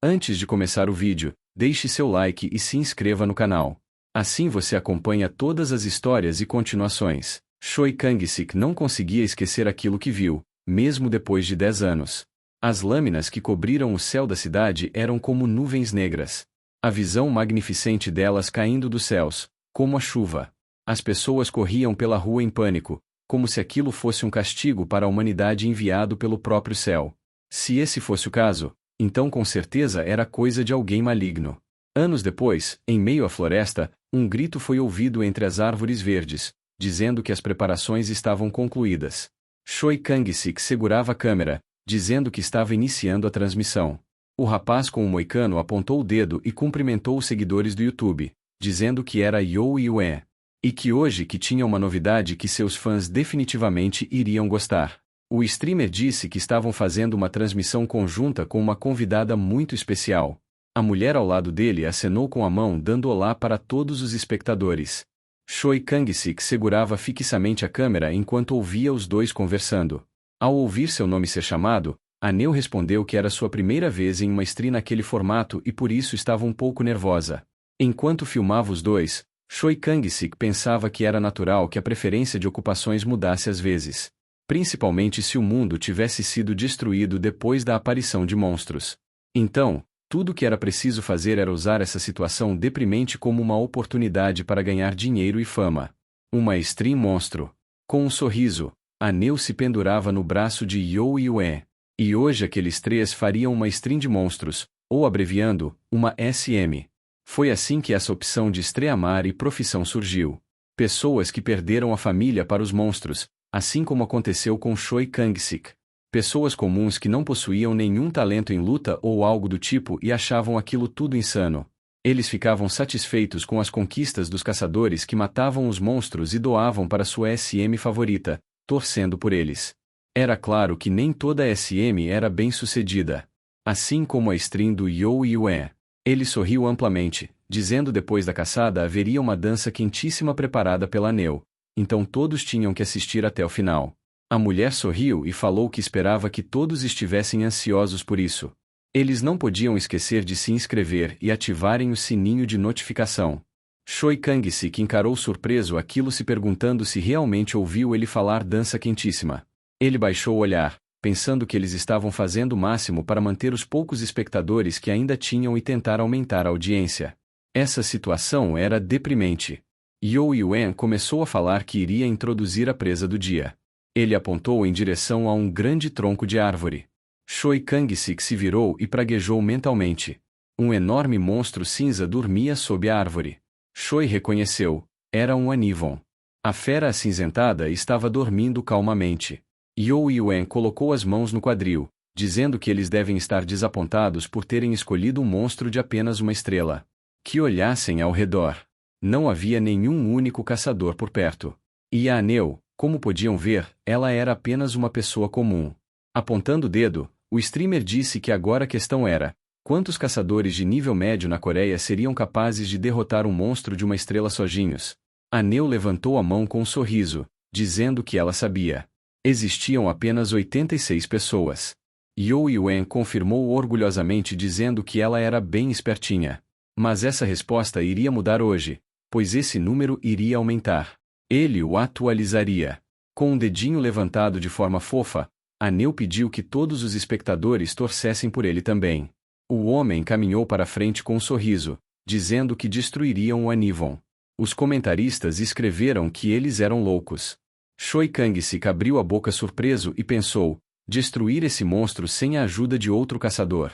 Antes de começar o vídeo, deixe seu like e se inscreva no canal. Assim você acompanha todas as histórias e continuações. Choi Kang-sik não conseguia esquecer aquilo que viu, mesmo depois de 10 anos. As lâminas que cobriram o céu da cidade eram como nuvens negras. A visão magnificente delas caindo dos céus, como a chuva. As pessoas corriam pela rua em pânico, como se aquilo fosse um castigo para a humanidade enviado pelo próprio céu. Se esse fosse o caso, então com certeza era coisa de alguém maligno. Anos depois, em meio à floresta, um grito foi ouvido entre as árvores verdes, dizendo que as preparações estavam concluídas. Choi Kang-sik segurava a câmera, dizendo que estava iniciando a transmissão. O rapaz com o moicano apontou o dedo e cumprimentou os seguidores do YouTube, dizendo que era Yo Yuen. E que hoje que tinha uma novidade que seus fãs definitivamente iriam gostar. O streamer disse que estavam fazendo uma transmissão conjunta com uma convidada muito especial. A mulher ao lado dele acenou com a mão dando olá para todos os espectadores. Choi Kang-sik segurava fixamente a câmera enquanto ouvia os dois conversando. Ao ouvir seu nome ser chamado, Aneu respondeu que era sua primeira vez em uma stream naquele formato e por isso estava um pouco nervosa. Enquanto filmava os dois, Choi Kang-sik pensava que era natural que a preferência de ocupações mudasse às vezes. Principalmente se o mundo tivesse sido destruído depois da aparição de monstros. Então, tudo o que era preciso fazer era usar essa situação deprimente como uma oportunidade para ganhar dinheiro e fama. Uma stream monstro. Com um sorriso, Aneu se pendurava no braço de Yo Yuen. E hoje aqueles três fariam uma stream de monstros, ou abreviando, uma SM. Foi assim que essa opção de streamar e profissão surgiu. Pessoas que perderam a família para os monstros, assim como aconteceu com Choi Kang-sik. Pessoas comuns que não possuíam nenhum talento em luta ou algo do tipo e achavam aquilo tudo insano. Eles ficavam satisfeitos com as conquistas dos caçadores que matavam os monstros e doavam para sua SM favorita, torcendo por eles. Era claro que nem toda a SM era bem-sucedida. Assim como a stream do Yo Yuen. Ele sorriu amplamente, dizendo depois da caçada haveria uma dança quentíssima preparada pela Aneu. Então todos tinham que assistir até o final. A mulher sorriu e falou que esperava que todos estivessem ansiosos por isso. Eles não podiam esquecer de se inscrever e ativarem o sininho de notificação. Choi Kang-sik encarou surpreso aquilo se perguntando se realmente ouviu ele falar dança quentíssima. Ele baixou o olhar, pensando que eles estavam fazendo o máximo para manter os poucos espectadores que ainda tinham e tentar aumentar a audiência. Essa situação era deprimente. Yo Yuen começou a falar que iria introduzir a presa do dia. Ele apontou em direção a um grande tronco de árvore. Choi Kang-sik se virou e praguejou mentalmente. Um enorme monstro cinza dormia sob a árvore. Choi reconheceu. Era um Anivon. A fera acinzentada estava dormindo calmamente. Yo Yuen colocou as mãos no quadril, dizendo que eles devem estar desapontados por terem escolhido um monstro de apenas uma estrela. Que olhassem ao redor. Não havia nenhum único caçador por perto. E a Aneu, como podiam ver, ela era apenas uma pessoa comum. Apontando o dedo, o streamer disse que agora a questão era: quantos caçadores de nível médio na Coreia seriam capazes de derrotar um monstro de uma estrela sozinhos? Aneu levantou a mão com um sorriso, dizendo que ela sabia. Existiam apenas 86 pessoas. Yo Yuen confirmou orgulhosamente dizendo que ela era bem espertinha. Mas essa resposta iria mudar hoje, pois esse número iria aumentar. Ele o atualizaria. Com um dedinho levantado de forma fofa, Aneu pediu que todos os espectadores torcessem por ele também. O homem caminhou para frente com um sorriso, dizendo que destruiriam o Anivon. Os comentaristas escreveram que eles eram loucos. Choi Kang-sik abriu a boca surpreso e pensou: destruir esse monstro sem a ajuda de outro caçador.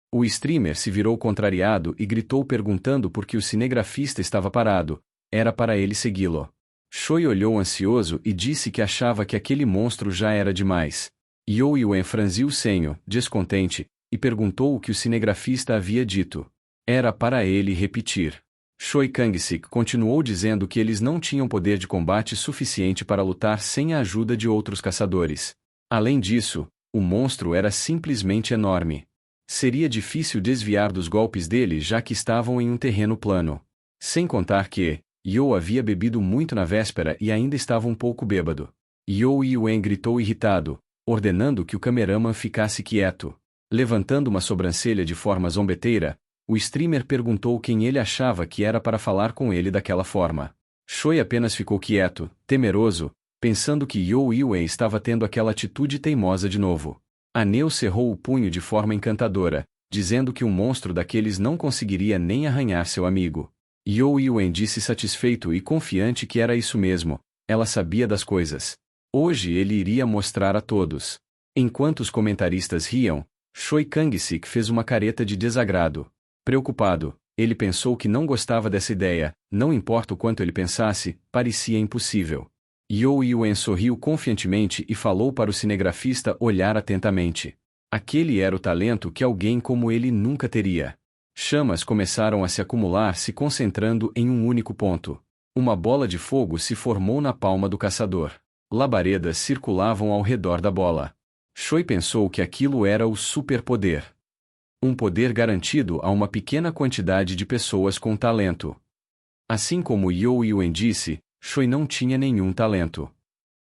O streamer se virou contrariado e gritou perguntando por que o cinegrafista estava parado. Era para ele segui-lo. Choi olhou ansioso e disse que achava que aquele monstro já era demais. Yo Yuen franziu o senho, descontente, e perguntou o que o cinegrafista havia dito. Era para ele repetir. Choi Kang-sik continuou dizendo que eles não tinham poder de combate suficiente para lutar sem a ajuda de outros caçadores. Além disso, o monstro era simplesmente enorme. Seria difícil desviar dos golpes dele já que estavam em um terreno plano. Sem contar que Yo havia bebido muito na véspera e ainda estava um pouco bêbado. Yo Yuen gritou irritado, ordenando que o cameraman ficasse quieto. Levantando uma sobrancelha de forma zombeteira, o streamer perguntou quem ele achava que era para falar com ele daquela forma. Choi apenas ficou quieto, temeroso, pensando que You Yuen estava tendo aquela atitude teimosa de novo. A Neo cerrou o punho de forma encantadora, dizendo que um monstro daqueles não conseguiria nem arranhar seu amigo. You Yuen disse satisfeito e confiante que era isso mesmo, ela sabia das coisas. Hoje ele iria mostrar a todos. Enquanto os comentaristas riam, Choi Kang-sik fez uma careta de desagrado. Preocupado, ele pensou que não gostava dessa ideia, não importa o quanto ele pensasse, parecia impossível. You Yuen sorriu confiantemente e falou para o cinegrafista olhar atentamente. Aquele era o talento que alguém como ele nunca teria. Chamas começaram a se acumular, se concentrando em um único ponto. Uma bola de fogo se formou na palma do caçador. Labaredas circulavam ao redor da bola. Choi pensou que aquilo era o superpoder. Um poder garantido a uma pequena quantidade de pessoas com talento. Assim como You Yuen disse, Choi não tinha nenhum talento.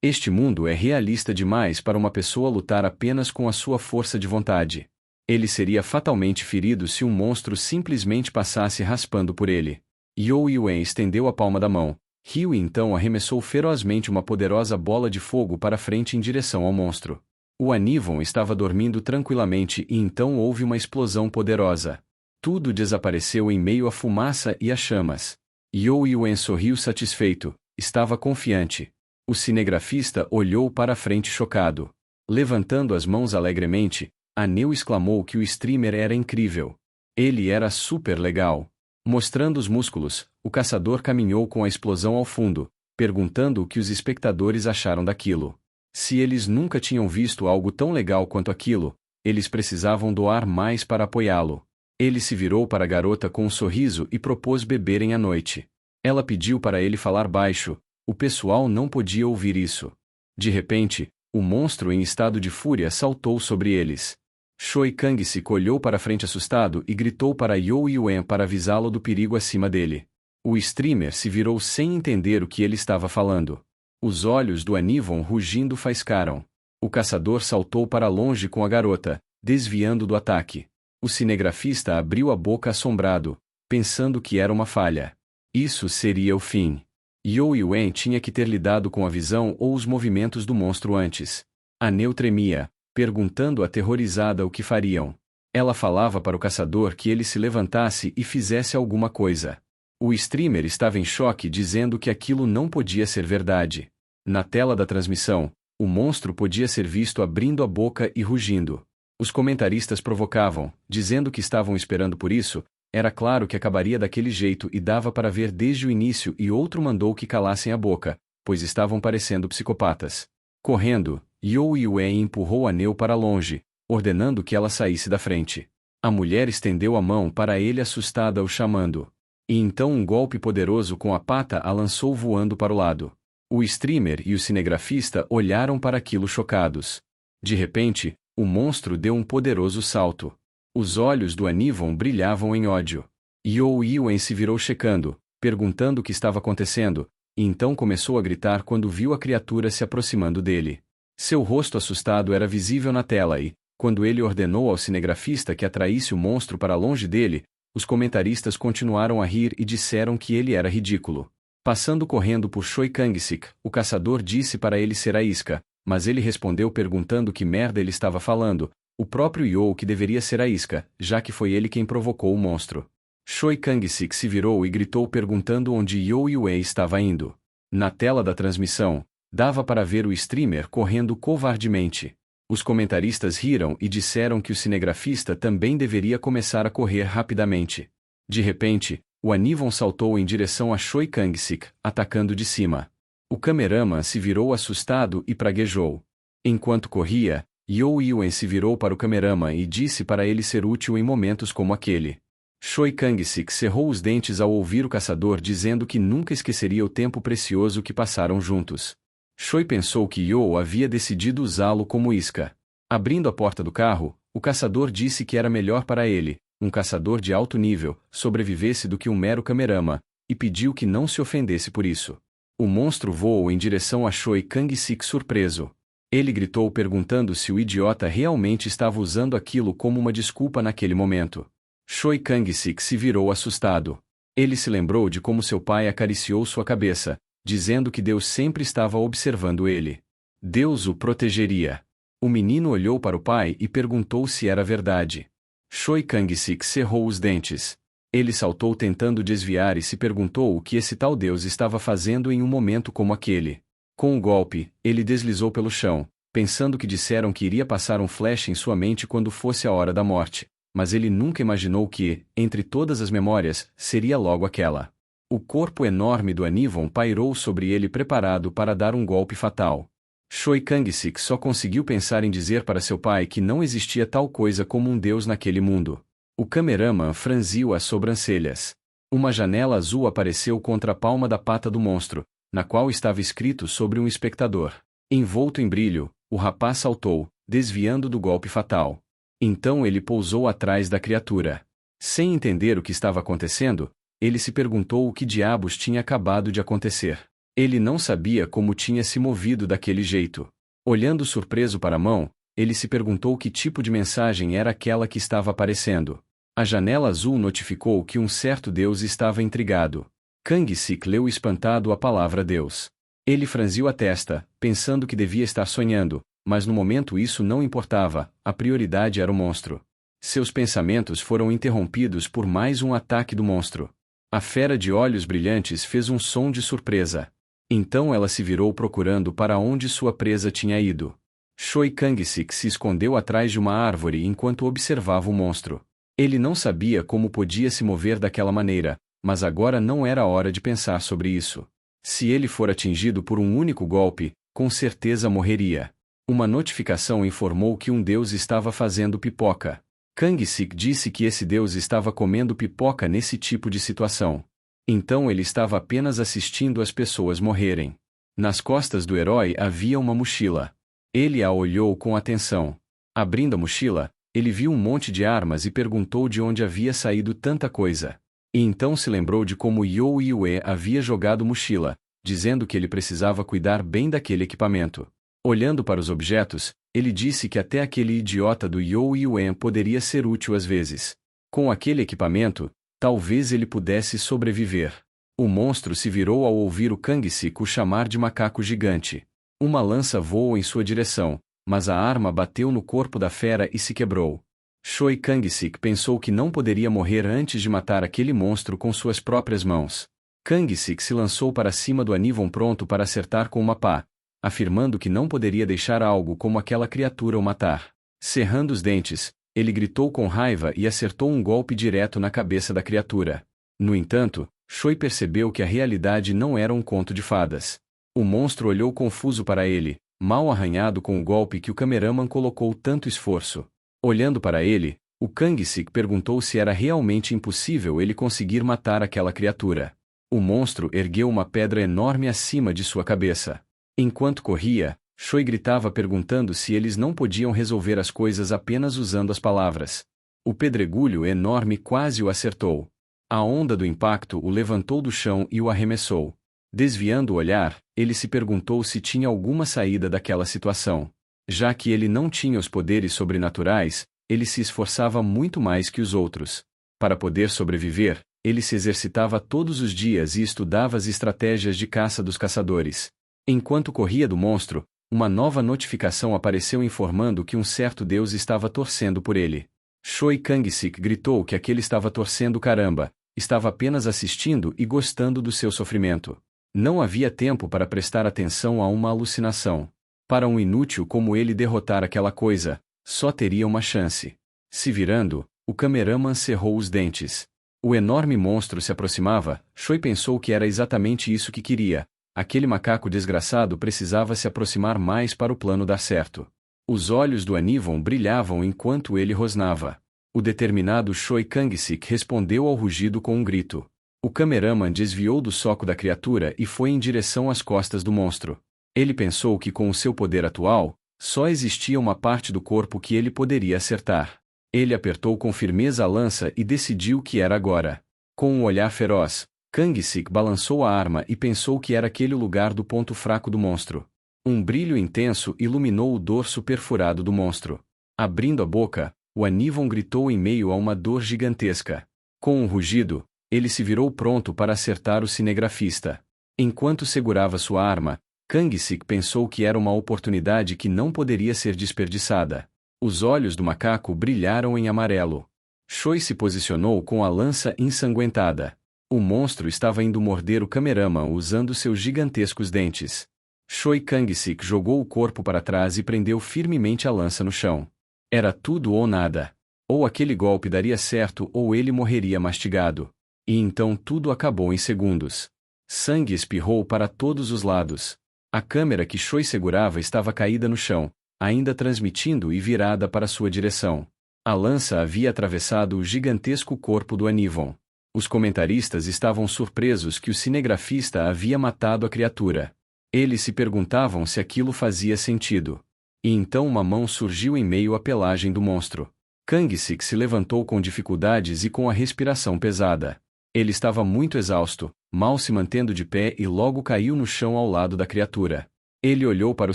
Este mundo é realista demais para uma pessoa lutar apenas com a sua força de vontade. Ele seria fatalmente ferido se um monstro simplesmente passasse raspando por ele. You Yuen estendeu a palma da mão, riu e então arremessou ferozmente uma poderosa bola de fogo para frente em direção ao monstro. O Anivon estava dormindo tranquilamente e então houve uma explosão poderosa. Tudo desapareceu em meio à fumaça e às chamas. You Yuen sorriu satisfeito, estava confiante. O cinegrafista olhou para a frente chocado. Levantando as mãos alegremente, a Neo exclamou que o streamer era incrível. Ele era super legal. Mostrando os músculos, o caçador caminhou com a explosão ao fundo, perguntando o que os espectadores acharam daquilo. Se eles nunca tinham visto algo tão legal quanto aquilo, eles precisavam doar mais para apoiá-lo. Ele se virou para a garota com um sorriso e propôs beberem à noite. Ela pediu para ele falar baixo, o pessoal não podia ouvir isso. De repente, o monstro em estado de fúria saltou sobre eles. Choi Kang-sik olhou para frente assustado e gritou para You Yuen para avisá-lo do perigo acima dele. O streamer se virou sem entender o que ele estava falando. Os olhos do Anivon rugindo faiscaram. O caçador saltou para longe com a garota, desviando do ataque. O cinegrafista abriu a boca assombrado, pensando que era uma falha. Isso seria o fim. You Yuen tinha que ter lidado com a visão ou os movimentos do monstro antes. A Neo tremia, perguntando aterrorizada o que fariam. Ela falava para o caçador que ele se levantasse e fizesse alguma coisa. O streamer estava em choque dizendo que aquilo não podia ser verdade. Na tela da transmissão, o monstro podia ser visto abrindo a boca e rugindo. Os comentaristas provocavam, dizendo que estavam esperando por isso, era claro que acabaria daquele jeito e dava para ver desde o início e outro mandou que calassem a boca, pois estavam parecendo psicopatas. Correndo, You Yuen empurrou a Neo para longe, ordenando que ela saísse da frente. A mulher estendeu a mão para ele assustada o chamando. E então um golpe poderoso com a pata a lançou voando para o lado. O streamer e o cinegrafista olharam para aquilo chocados. De repente, o monstro deu um poderoso salto. Os olhos do Anivon brilhavam em ódio. You Yuen se virou checando, perguntando o que estava acontecendo, e então começou a gritar quando viu a criatura se aproximando dele. Seu rosto assustado era visível na tela e, quando ele ordenou ao cinegrafista que atraísse o monstro para longe dele, os comentaristas continuaram a rir e disseram que ele era ridículo. Passando correndo por Choi Kang-sik, o caçador disse para ele ser a isca, mas ele respondeu perguntando que merda ele estava falando, o próprio You que deveria ser a isca, já que foi ele quem provocou o monstro. Choi Kang-sik se virou e gritou perguntando onde You Yuen estava indo. Na tela da transmissão, dava para ver o streamer correndo covardemente. Os comentaristas riram e disseram que o cinegrafista também deveria começar a correr rapidamente. De repente, o Anivon saltou em direção a Choi Kang-sik, atacando de cima. O cameraman se virou assustado e praguejou. Enquanto corria, You Yuen se virou para o cameraman e disse para ele ser útil em momentos como aquele. Choi Kang-sik cerrou os dentes ao ouvir o caçador dizendo que nunca esqueceria o tempo precioso que passaram juntos. Choi pensou que You havia decidido usá-lo como isca. Abrindo a porta do carro, o caçador disse que era melhor para ele, um caçador de alto nível, sobrevivesse do que um mero cameraman, e pediu que não se ofendesse por isso. O monstro voou em direção a Choi Kang-sik surpreso. Ele gritou perguntando se o idiota realmente estava usando aquilo como uma desculpa naquele momento. Choi Kang-sik se virou assustado. Ele se lembrou de como seu pai acariciou sua cabeça, dizendo que Deus sempre estava observando ele. Deus o protegeria. O menino olhou para o pai e perguntou se era verdade. Choi Kang-sik cerrou os dentes. Ele saltou tentando desviar e se perguntou o que esse tal Deus estava fazendo em um momento como aquele. Com um golpe, ele deslizou pelo chão, pensando que disseram que iria passar um flash em sua mente quando fosse a hora da morte, mas ele nunca imaginou que, entre todas as memórias, seria logo aquela. O corpo enorme do Anivon pairou sobre ele preparado para dar um golpe fatal. Choi Kang-sik só conseguiu pensar em dizer para seu pai que não existia tal coisa como um deus naquele mundo. O cameraman franziu as sobrancelhas. Uma janela azul apareceu contra a palma da pata do monstro, na qual estava escrito sobre um espectador. Envolto em brilho, o rapaz saltou, desviando do golpe fatal. Então ele pousou atrás da criatura. Sem entender o que estava acontecendo, ele se perguntou o que diabos tinha acabado de acontecer. Ele não sabia como tinha se movido daquele jeito. Olhando surpreso para a mão, ele se perguntou que tipo de mensagem era aquela que estava aparecendo. A janela azul notificou que um certo Deus estava intrigado. Kang-sik leu espantado a palavra Deus. Ele franziu a testa, pensando que devia estar sonhando, mas no momento isso não importava, a prioridade era o monstro. Seus pensamentos foram interrompidos por mais um ataque do monstro. A fera de olhos brilhantes fez um som de surpresa. Então ela se virou procurando para onde sua presa tinha ido. Choi Kang-sik se escondeu atrás de uma árvore enquanto observava o monstro. Ele não sabia como podia se mover daquela maneira, mas agora não era hora de pensar sobre isso. Se ele for atingido por um único golpe, com certeza morreria. Uma notificação informou que um deus estava fazendo pipoca. Kang-sik disse que esse deus estava comendo pipoca nesse tipo de situação. Então ele estava apenas assistindo as pessoas morrerem. Nas costas do herói havia uma mochila. Ele a olhou com atenção. Abrindo a mochila, ele viu um monte de armas e perguntou de onde havia saído tanta coisa. E então se lembrou de como You Yue havia jogado mochila, dizendo que ele precisava cuidar bem daquele equipamento. Olhando para os objetos, ele disse que até aquele idiota do You Yue poderia ser útil às vezes. Com aquele equipamento, talvez ele pudesse sobreviver. O monstro se virou ao ouvir o Kang-sik o chamar de macaco gigante. Uma lança voou em sua direção, mas a arma bateu no corpo da fera e se quebrou. Choi Kang-sik pensou que não poderia morrer antes de matar aquele monstro com suas próprias mãos. Kang-sik se lançou para cima do Anivon pronto para acertar com uma pá, afirmando que não poderia deixar algo como aquela criatura o matar. Cerrando os dentes, ele gritou com raiva e acertou um golpe direto na cabeça da criatura. No entanto, Choi percebeu que a realidade não era um conto de fadas. O monstro olhou confuso para ele, mal arranhado com o golpe que o cameraman colocou tanto esforço. Olhando para ele, o Kang-sik perguntou se era realmente impossível ele conseguir matar aquela criatura. O monstro ergueu uma pedra enorme acima de sua cabeça. Enquanto corria, Choi gritava perguntando se eles não podiam resolver as coisas apenas usando as palavras. O pedregulho enorme quase o acertou. A onda do impacto o levantou do chão e o arremessou. Desviando o olhar, ele se perguntou se tinha alguma saída daquela situação. Já que ele não tinha os poderes sobrenaturais, ele se esforçava muito mais que os outros. Para poder sobreviver, ele se exercitava todos os dias e estudava as estratégias de caça dos caçadores. Enquanto corria do monstro, uma nova notificação apareceu informando que um certo deus estava torcendo por ele. Choi Kang-sik gritou que aquele estava torcendo caramba, estava apenas assistindo e gostando do seu sofrimento. Não havia tempo para prestar atenção a uma alucinação. Para um inútil como ele derrotar aquela coisa, só teria uma chance. Se virando, o cameraman cerrou os dentes. O enorme monstro se aproximava. Choi pensou que era exatamente isso que queria. Aquele macaco desgraçado precisava se aproximar mais para o plano dar certo. Os olhos do Anivon brilhavam enquanto ele rosnava. O determinado Choi Kang-sik respondeu ao rugido com um grito. O cameraman desviou do soco da criatura e foi em direção às costas do monstro. Ele pensou que com o seu poder atual, só existia uma parte do corpo que ele poderia acertar. Ele apertou com firmeza a lança e decidiu que era agora. Com um olhar feroz, Kang-sik balançou a arma e pensou que era aquele o lugar do ponto fraco do monstro. Um brilho intenso iluminou o dorso perfurado do monstro. Abrindo a boca, o Anivon gritou em meio a uma dor gigantesca. Com um rugido, ele se virou pronto para acertar o cinegrafista. Enquanto segurava sua arma, Kangxi pensou que era uma oportunidade que não poderia ser desperdiçada. Os olhos do macaco brilharam em amarelo. Choi se posicionou com a lança ensanguentada. O monstro estava indo morder o cameraman usando seus gigantescos dentes. Choi Kangxi jogou o corpo para trás e prendeu firmemente a lança no chão. Era tudo ou nada. Ou aquele golpe daria certo ou ele morreria mastigado. E então tudo acabou em segundos. Sangue espirrou para todos os lados. A câmera que Choi segurava estava caída no chão, ainda transmitindo e virada para sua direção. A lança havia atravessado o gigantesco corpo do Anivon. Os comentaristas estavam surpresos que o cinegrafista havia matado a criatura. Eles se perguntavam se aquilo fazia sentido. E então uma mão surgiu em meio à pelagem do monstro. Kangxi se levantou com dificuldades e com a respiração pesada. Ele estava muito exausto, mal se mantendo de pé e logo caiu no chão ao lado da criatura. Ele olhou para o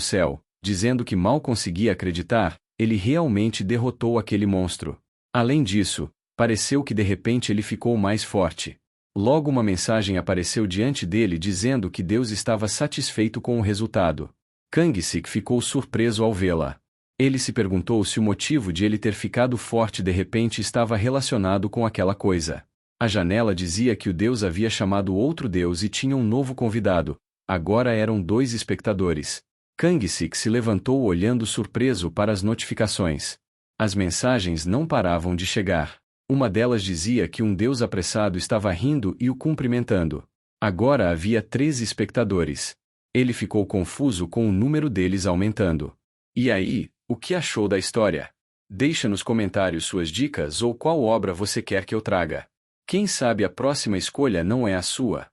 céu, dizendo que mal conseguia acreditar, ele realmente derrotou aquele monstro. Além disso, pareceu que de repente ele ficou mais forte. Logo uma mensagem apareceu diante dele dizendo que Deus estava satisfeito com o resultado. Kangxi ficou surpreso ao vê-la. Ele se perguntou se o motivo de ele ter ficado forte de repente estava relacionado com aquela coisa. A janela dizia que o Deus havia chamado outro Deus e tinha um novo convidado. Agora eram 2 espectadores. Kangxi se levantou olhando surpreso para as notificações. As mensagens não paravam de chegar. Uma delas dizia que um Deus apressado estava rindo e o cumprimentando. Agora havia 13 espectadores. Ele ficou confuso com o número deles aumentando. E aí, o que achou da história? Deixa nos comentários suas dicas ou qual obra você quer que eu traga. Quem sabe a próxima escolha não é a sua.